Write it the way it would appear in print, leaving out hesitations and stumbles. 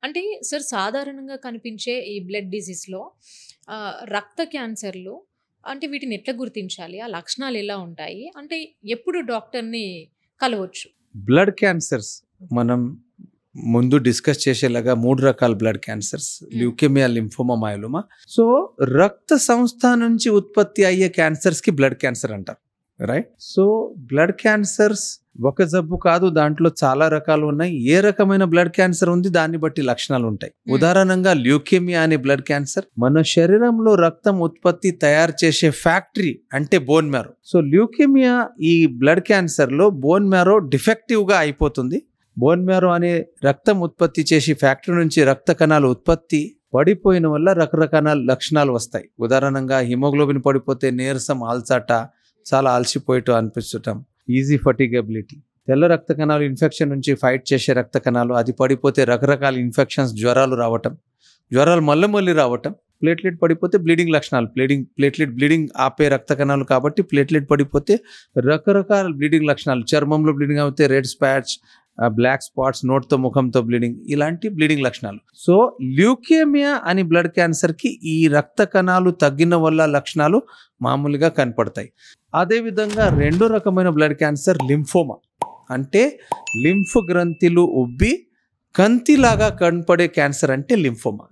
అంటే సార్ సాధారణంగా కనిపించే ఈ బ్లడ్ డిసీజ్‌లో రక్త క్యాన్సర్‌లు అంటే వీటిని ఎట్లా గుర్తించాలి? ఆ లక్షణాలు ఎలా ఉంటాయి? అంటే ఎప్పుడు డాక్టర్‌ని కలవచ్చు? బ్లడ్ క్యాన్సర్స్ మనం ముందు డిస్కస్ చేసేలాగా 3 రకాల blood cancers leukaemia, lymphoma, myeloma. So రక్త సంస్థ నుంచి ఉత్పత్తి అయ్యే క్యాన్సర్స్కి బ్లడ్ క్యాన్సర్ అంటారు, రైట్? సో బ్లడ్ క్యాన్సర్స్ ఒక జబ్బు కాదు, దాంట్లో చాలా రకాలు ఉన్నాయి. ఏ రకమైన బ్లడ్ క్యాన్సర్ ఉంది దాన్ని బట్టి లక్షణాలు ఉంటాయి. ఉదాహరణంగా ల్యూకేమియా అనే బ్లడ్ క్యాన్సర్ మన శరీరంలో రక్తం ఉత్పత్తి తయారు చేసే ఫ్యాక్టరీ అంటే బోన్ మ్యారో. సో ల్యూకేమియా ఈ బ్లడ్ క్యాన్సర్ లో బోన్ మ్యారో డిఫెక్టివ్ గా అయిపోతుంది. బోన్ మ్యారో అనే రక్తం ఉత్పత్తి చేసి ఫ్యాక్టరీ నుంచి రక్త కణాలు ఉత్పత్తి పడిపోయిన వల్ల రకరకాల లక్షణాలు వస్తాయి. ఉదాహరణంగా హిమోగ్లోబిన్ పడిపోతే నీరసం, అల్సట, చాలా అలసిపోయేట్టు అనిపించటం, ఈజీ ఫటిగబిలిటీ. తెల్ల రక్త కణాలు ఇన్ఫెక్షన్ నుంచి ఫైట్ చేసే రక్త కణాలు, అది పడిపోతే రకరకాల ఇన్ఫెక్షన్స్, జ్వరాలు రావటం, జ్వరాలు మళ్ళీ రావటం. ప్లేట్లెట్ పడిపోతే బ్లీడింగ్ లక్షణాలు, ప్లేట్లెట్ బ్లీడింగ్ ఆపే రక్త కణాలు కాబట్టి ప్లేట్లెట్ పడిపోతే రకరకాల బ్లీడింగ్ లక్షణాలు, చర్మంలో బ్లీడింగ్ అవుతే రెడ్ స్పాట్స్, బ్లాక్ స్పాట్స్, నోట్తో ముఖంతో బ్లీడింగ్, ఇలాంటి బ్లీడింగ్ లక్షణాలు. సో ల్యూకేమియా అని బ్లడ్ క్యాన్సర్కి ఈ రక్త కణాలు తగ్గిన వల్ల లక్షణాలు మామూలుగా కనపడతాయి. అదేవిధంగా రెండో రకమైన బ్లడ్ క్యాన్సర్ లింఫోమా, అంటే లింఫ్ గ్రంథులు ఉబ్బి కంతిలాగా కనపడే క్యాన్సర్ అంటే లింఫోమా.